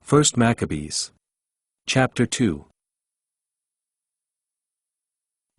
1 Maccabees. Chapter 2.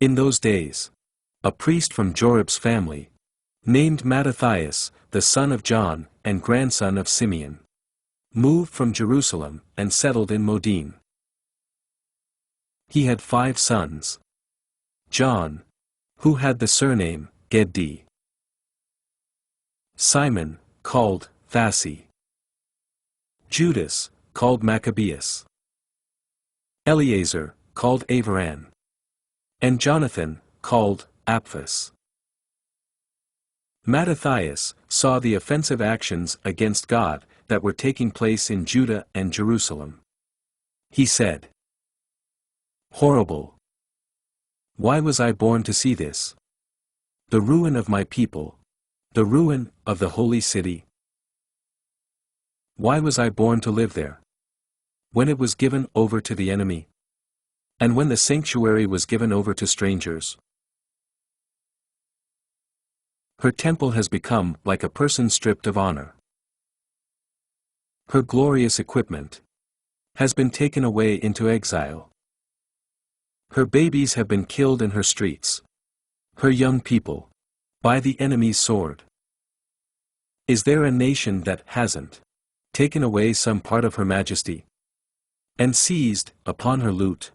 In those days, a priest from Jorib's family, named Mattathias, the son of John and grandson of Simeon, moved from Jerusalem and settled in Modin. He had 5 sons. John, who had the surname Geddi; Simon, called Thassi; Judas, called Maccabeus; Eleazar, called Avaran; and Jonathan, called Apphus. Mattathias saw the offensive actions against God that were taking place in Judah and Jerusalem. He said, "Horrible! Why was I born to see this? The ruin of my people, the ruin of the holy city. Why was I born to live there? When it was given over to the enemy, and when the sanctuary was given over to strangers. Her temple has become like a person stripped of honor. Her glorious equipment has been taken away into exile. Her babies have been killed in her streets. Her young people, by the enemy's sword. Is there a nation that hasn't taken away some part of her majesty, and seized upon her loot?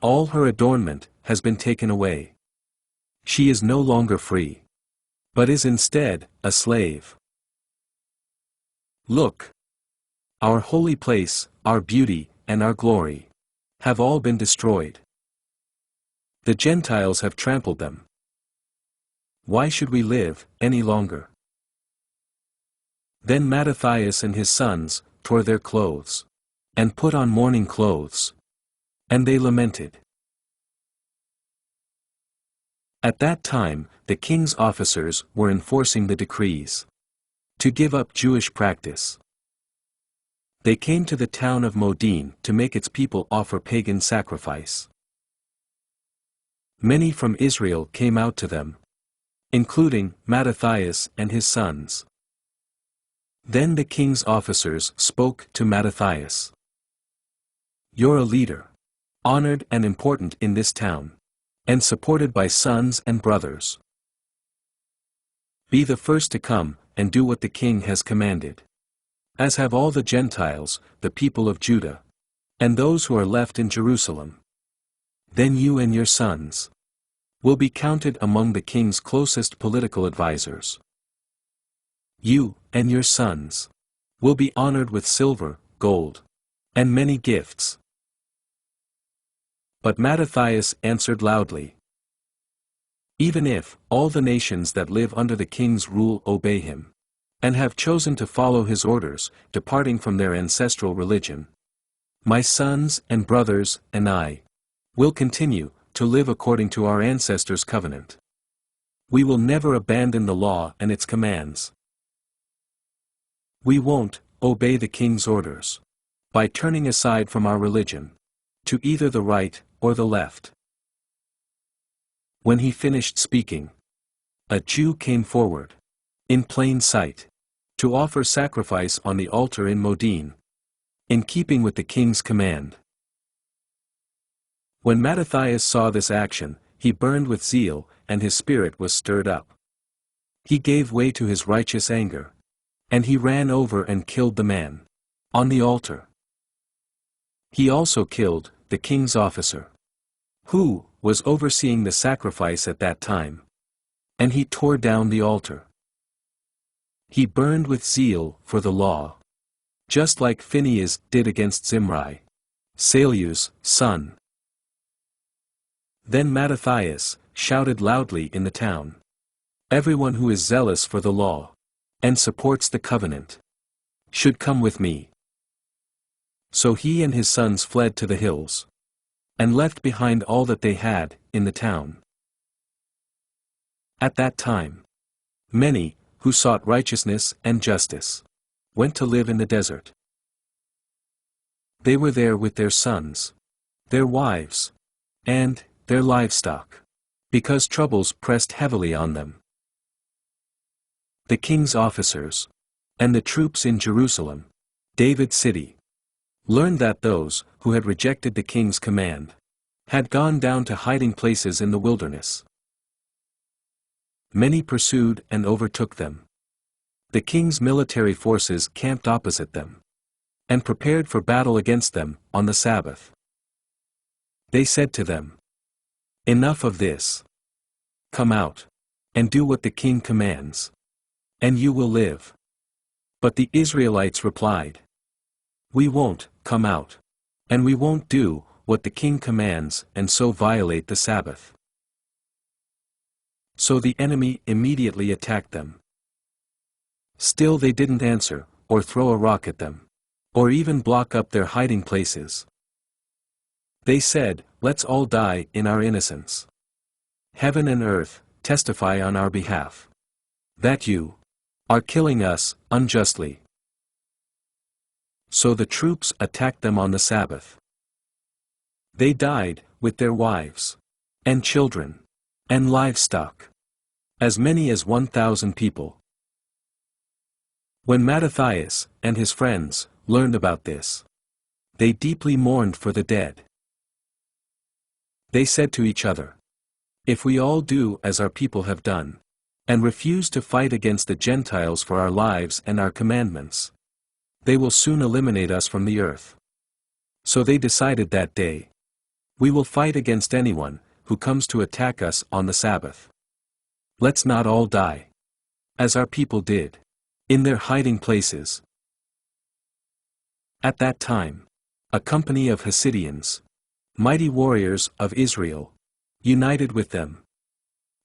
All her adornment has been taken away. She is no longer free, but is instead a slave. Look! Our holy place, our beauty, and our glory have all been destroyed. The Gentiles have trampled them. Why should we live any longer?" Then Mattathias and his sons tore their clothes, and put on mourning clothes, and they lamented. At that time, the king's officers were enforcing the decrees to give up Jewish practice. They came to the town of Modin to make its people offer pagan sacrifice. Many from Israel came out to them, including Mattathias and his sons. Then the king's officers spoke to Mattathias. "You're a leader, honored and important in this town, and supported by sons and brothers. Be the first to come and do what the king has commanded, as have all the Gentiles, the people of Judah, and those who are left in Jerusalem. Then you and your sons will be counted among the king's closest political advisors. You and your sons will be honored with silver, gold, and many gifts." But Mattathias answered loudly, "Even if all the nations that live under the king's rule obey him, and have chosen to follow his orders, departing from their ancestral religion, my sons and brothers and I will continue to live according to our ancestors' covenant. We will never abandon the law and its commands. We won't obey the king's orders by turning aside from our religion to either the right or the left." When he finished speaking, a Jew came forward, in plain sight, to offer sacrifice on the altar in Modin, in keeping with the king's command. When Mattathias saw this action, he burned with zeal, and his spirit was stirred up. He gave way to his righteous anger, and he ran over and killed the man on the altar. He also killed the king's officer, who was overseeing the sacrifice at that time, and he tore down the altar. He burned with zeal for the law, just like Phinehas did against Zimri, Saleu's son. Then Mattathias shouted loudly in the town, "Everyone who is zealous for the law and supports the covenant should come with me." So he and his sons fled to the hills, and left behind all that they had in the town. At that time, many who sought righteousness and justice went to live in the desert. They were there with their sons, their wives, and their livestock, because troubles pressed heavily on them. The king's officers and the troops in Jerusalem David's city, learned that those who had rejected the king's command had gone down to hiding places in the wilderness. Many pursued and overtook them. The king's military forces camped opposite them and prepared for battle against them on the Sabbath. They said to them, "Enough of this. Come out and do what the king commands, and you will live." But the Israelites replied, "We won't come out, and we won't do what the king commands and so violate the Sabbath." So the enemy immediately attacked them. Still they didn't answer, or throw a rock at them, or even block up their hiding places. They said, "Let's all die in our innocence. Heaven and earth testify on our behalf that you are killing us unjustly." So the troops attacked them on the Sabbath. They died, with their wives, and children, and livestock, as many as 1,000 people. When Mattathias and his friends learned about this, they deeply mourned for the dead. They said to each other, "If we all do as our people have done, and refuse to fight against the Gentiles for our lives and our commandments, they will soon eliminate us from the earth." So they decided that day, "We will fight against anyone who comes to attack us on the Sabbath. Let's not all die, as our people did, in their hiding places." At that time, a company of Hasidians, mighty warriors of Israel, united with them.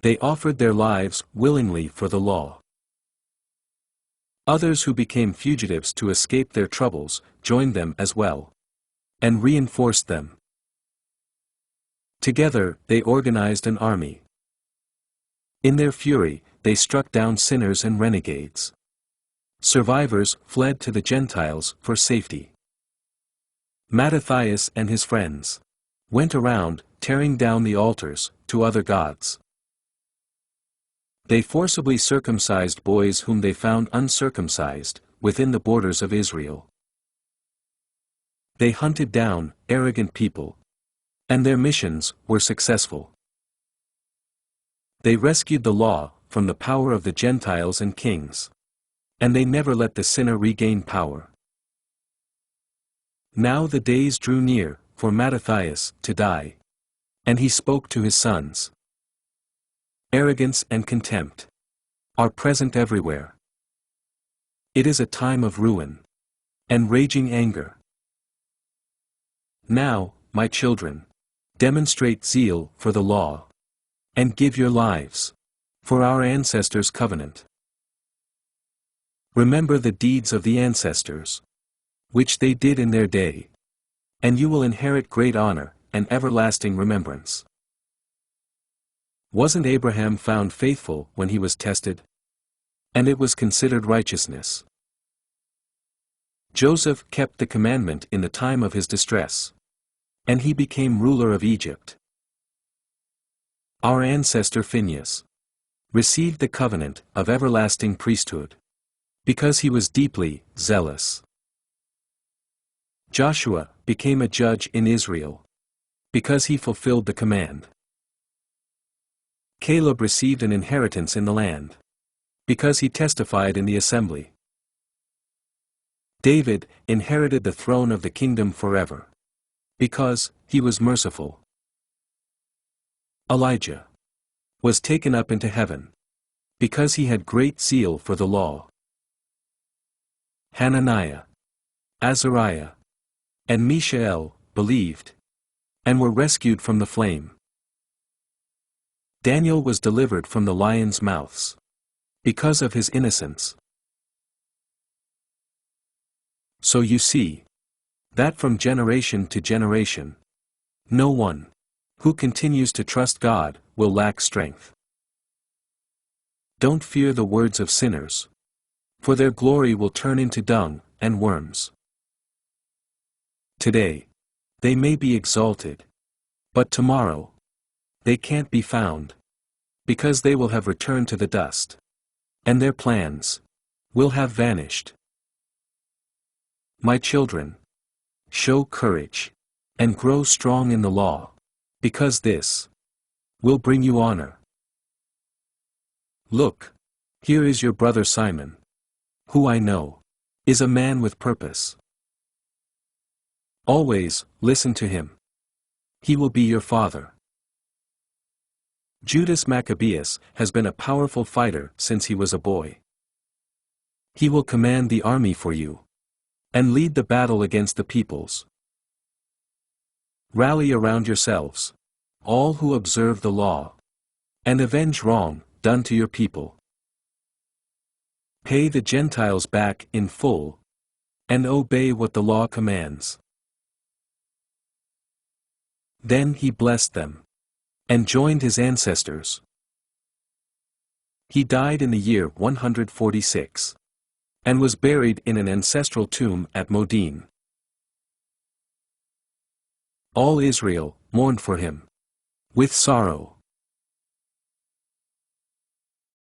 They offered their lives willingly for the law. Others who became fugitives to escape their troubles joined them as well, and reinforced them. Together they organized an army. In their fury, they struck down sinners and renegades. Survivors fled to the Gentiles for safety. Mattathias and his friends went around, tearing down the altars to other gods. They forcibly circumcised boys whom they found uncircumcised within the borders of Israel. They hunted down arrogant people, and their missions were successful. They rescued the law from the power of the Gentiles and kings, and they never let the sinner regain power. Now the days drew near for Mattathias to die, and he spoke to his sons. Arrogance and contempt are present everywhere. It is a time of ruin and raging anger. Now, my children, demonstrate zeal for the law, and give your lives for our ancestors' covenant. Remember the deeds of the ancestors, which they did in their day, and you will inherit great honor and everlasting remembrance. Wasn't Abraham found faithful when he was tested? And it was considered righteousness. Joseph kept the commandment in the time of his distress, and he became ruler of Egypt. Our ancestor Phinehas received the covenant of everlasting priesthood, because he was deeply zealous. Joshua became a judge in Israel, because he fulfilled the command. Caleb received an inheritance in the land, because he testified in the assembly. David inherited the throne of the kingdom forever, because he was merciful. Elijah was taken up into heaven, because he had great zeal for the law. Hananiah, Azariah, and Mishael believed, and were rescued from the flame. Daniel was delivered from the lions' mouths, because of his innocence. So you see, that from generation to generation, no one who continues to trust God will lack strength. Don't fear the words of sinners, for their glory will turn into dung and worms. Today, they may be exalted, but tomorrow, they can't be found, because they will have returned to the dust, and their plans will have vanished. My children, show courage, and grow strong in the law, because this will bring you honor. Look, here is your brother Simon, who I know is a man with purpose. Always listen to him. He will be your father. Judas Maccabeus has been a powerful fighter since he was a boy. He will command the army for you and lead the battle against the peoples. Rally around yourselves, all who observe the law, and avenge wrong done to your people. Pay the Gentiles back in full, and obey what the law commands. Then he blessed them, and joined his ancestors. He died in the year 146, and was buried in an ancestral tomb at Modin. All Israel mourned for him with sorrow.